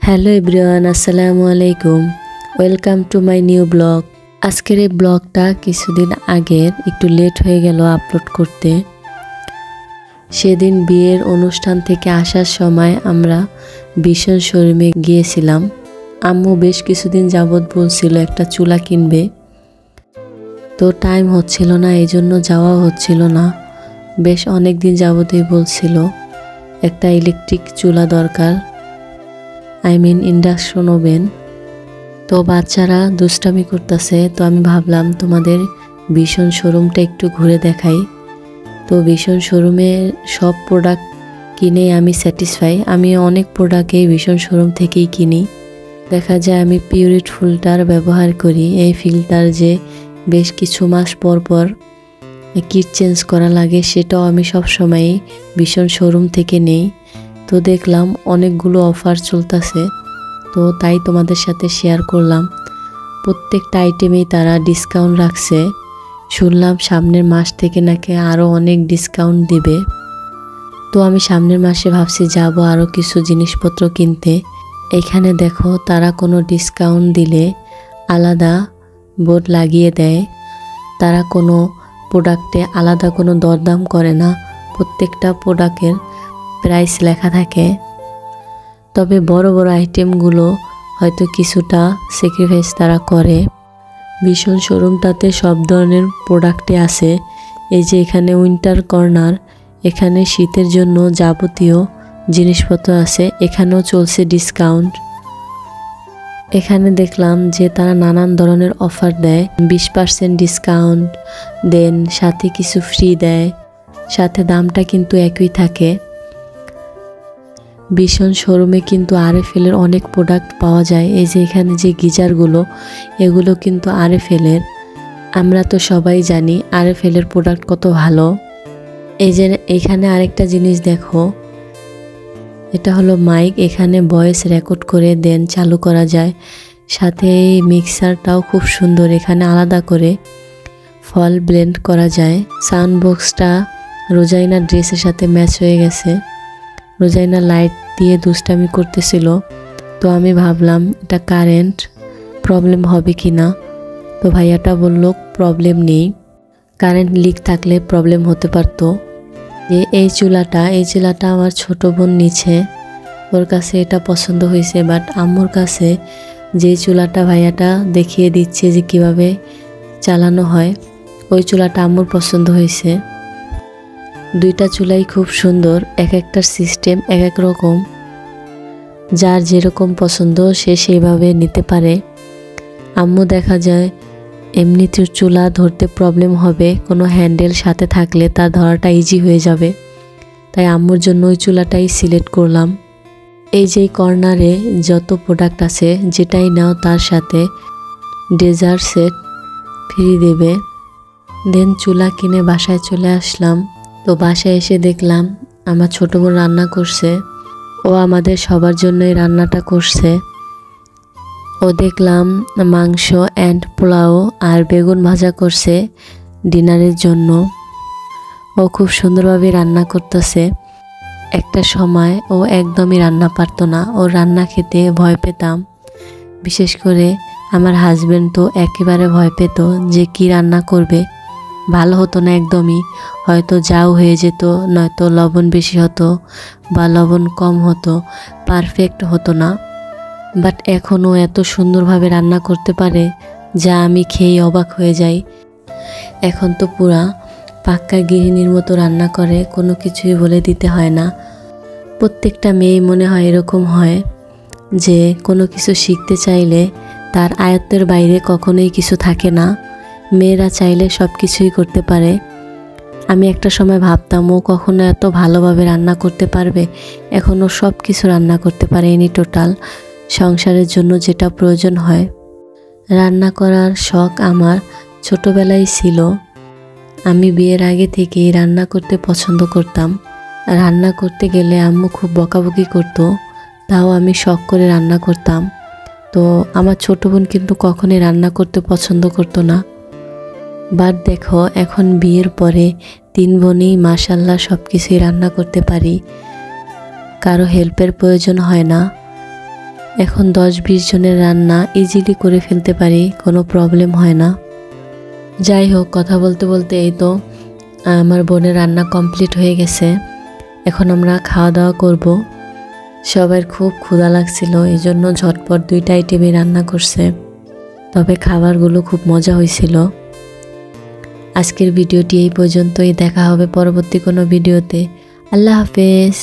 Hello everyone, আসসালামু আলাইকুম। Welcome to my new blog. আজকের এই ব্লগটা কিছুদিন আগের, একটু লেট হয়ে গেল আপলোড করতে। সেদিন বিয়ের অনুষ্ঠান থেকে আসার সময় আমরা ভীষণ শোরুমে গিয়েছিলাম। আম্মু বেশ কিছুদিন যাবৎ বলছিল একটা চুলা কিনবে, তো টাইম হচ্ছিল না, এই জন্য যাওয়া হচ্ছিল না। বেশ অনেক দিন যাবতই বলছিল একটা ইলেকট্রিক চুলা দরকার, ইন্ডাকশন ওভেন। তো বাচ্চারা দুষ্টামি করতেছে, তো আমি ভাবলাম তোমাদের ভীষণ শোরুমটা একটু ঘুরে দেখাই। তো ভীষণ শোরুমের সব প্রোডাক্ট কিনে আমি স্যাটিসফাই। আমি অনেক প্রোডাক্টই ভীষণ শোরুম থেকেই কিনি। দেখা যায় আমি পিউরিট ফিল্টার ব্যবহার করি। এই ফিল্টার যে বেশ কিছু মাস পর পর কিট চেঞ্জ করা লাগে, সেটাও আমি সবসময়ই ভীষণ শোরুম থেকে নেই। তো দেখলাম অনেকগুলো অফার চলতেছে, তো তাই তোমাদের সাথে শেয়ার করলাম। প্রত্যেকটা আইটেমেই তারা ডিসকাউন্ট রাখছে। শুনলাম সামনের মাস থেকে নাকি আরও অনেক ডিসকাউন্ট দিবে। তো আমি সামনের মাসে ভাবছি যাব আরও কিছু জিনিসপত্র কিনতে। এখানে দেখো তারা কোনো ডিসকাউন্ট দিলে আলাদা বোর্ড লাগিয়ে দেয়। তারা কোনো প্রোডাক্টে আলাদা কোনো দরদাম করে না, প্রত্যেকটা প্রোডাক্টের প্রাইস লেখা থাকে। তবে বড় বড় আইটেমগুলো হয়তো কিছুটা স্যাক্রিফাইস তারা করে। ভীষণ শোরুমটাতে সব ধরনের প্রোডাক্টে আছে। এই যে এখানে উইন্টার কর্নার, এখানে শীতের জন্য যাবতীয় জিনিসপত্র আছে। এখানেও চলছে ডিসকাউন্ট। এখানে দেখলাম যে তারা নানান ধরনের অফার দেয়, 20% ডিসকাউন্ট দেন, সাথে কিছু ফ্রি দেয়, সাথে দামটা কিন্তু একই থাকে। ভীষণ শোরুমে কিন্তু আরএফএলের অনেক প্রোডাক্ট পাওয়া যায়। এই যে এখানে যে গিজারগুলো, এগুলো কিন্তু আরএফএলের। আমরা তো সবাই জানি আরএফএলের প্রোডাক্ট কত ভালো। এই যে এখানে আরেকটা জিনিস দেখো, এটা হলো মাইক। এখানে ভয়েস রেকর্ড করে দেন চালু করা যায়। সাথে এই মিক্সারটাও খুব সুন্দর, এখানে আলাদা করে ফল ব্লেন্ড করা যায়। সাউন্ড বক্সটা রোজাইনার ড্রেসের সাথে ম্যাচ হয়ে গেছে। রোজাইনা লাইট দিয়ে দুষ্টামি করতেছিল, তো আমি ভাবলাম এটা কারেন্ট প্রবলেম হবে কি না। তো ভাইয়াটা বলল প্রবলেম নেই, কারেন্ট লিক থাকলে প্রবলেম হতে পারতো। যে এই চুলাটা আমার ছোট বোন নিচে, ওর কাছে এটা পছন্দ হয়েছে। বাট আম্মুর কাছে যে চুলাটা ভাইয়াটা দেখিয়ে দিচ্ছে যে কিভাবে চালানো হয়, ওই চুলাটা আম্মুর পছন্দ হয়েছে। দুইটা চুলাই খুব সুন্দর, এক একটার সিস্টেম এক এক রকম। যার যেরকম পছন্দ সে সেইভাবে নিতে পারে। আম্মু দেখা যায় এমনিতে চুলা ধরতে প্রবলেম হবে, কোনো হ্যান্ডেল সাথে থাকলে তার ধরাটা ইজি হয়ে যাবে। তাই আম্মুর জন্য ওই চুলাটাই সিলেক্ট করলাম। এই যে কর্নারে যত প্রোডাক্ট আছে, যেটাই নাও তার সাথে ডেজার্ট সেট ফ্রি দেবে। দেন চুলা কিনে বাসায় চলে আসলাম। তো বাসায় এসে দেখলাম আমার ছোট বোন রান্না করছে। ও আমাদের সবার জন্যই রান্নাটা করছে। ও দেখলাম মাংস অ্যান্ড পোলাও আর বেগুন ভাজা করছে ডিনারের জন্য। ও খুব সুন্দরভাবে রান্না করতেছে। একটা সময় ও একদমই রান্না পারতো না, ও রান্না খেতে ভয় পেতাম। বিশেষ করে আমার হাজবেন্ড তো একেবারে ভয় পেত যে কি রান্না করবে, ভালো হতো না একদমই। হয়তো যাও হয়ে যেত, নয়তো লবণ বেশি হতো বা লবণ কম হতো, পারফেক্ট হতো না। বাট এখনও এত সুন্দরভাবে রান্না করতে পারে যা আমি খেয়ে অবাক হয়ে যাই। এখন তো পুরা পাক্কা গৃহিণীর মতো রান্না করে, কোনো কিছুই বলে দিতে হয় না। প্রত্যেকটা মেয়েই মনে হয় এরকম হয় যে কোনো কিছু শিখতে চাইলে তার আয়ত্তের বাইরে কখনোই কিছু থাকে না। মেয়েরা চাইলে সব কিছুই করতে পারে। আমি একটা সময় ভাবতাম ও কখনো এত ভালোভাবে রান্না করতে পারবে। এখনও সব কিছু রান্না করতে পারে, ইনি টোটাল সংসারের জন্য যেটা প্রয়োজন হয়। রান্না করার শখ আমার ছোটবেলায় ছিল। আমি বিয়ের আগে থেকেই রান্না করতে পছন্দ করতাম। রান্না করতে গেলে আম্মু খুব বকাবকি করতো, তাও আমি শখ করে রান্না করতাম। তো আমার ছোট বোন কিন্তু কখনোই রান্না করতে পছন্দ করতো না। বাট দেখো এখন বিয়ের পরে তিন বোনই মাশাআল্লাহ সব কিছুই রান্না করতে পারি, কারো হেল্পের প্রয়োজন হয় না। এখন 10-20 জনের রান্না ইজিলি করে ফেলতে পারি, কোনো প্রবলেম হয় না। যাই হোক, কথা বলতে বলতে এই তো আমার বোনের রান্না কমপ্লিট হয়ে গেছে। এখন আমরা খাওয়া দাওয়া করব। সবার খুব ক্ষুধা লাগছিল, এই জন্য ঝটপট 2টা আইটেমই রান্না করছে। তবে খাবারগুলো খুব মজা হয়েছিল। আজকের ভিডিওটি এই পর্যন্তই, দেখা হবে পরবর্তী কোনো ভিডিওতে। আল্লাহ হাফেজ।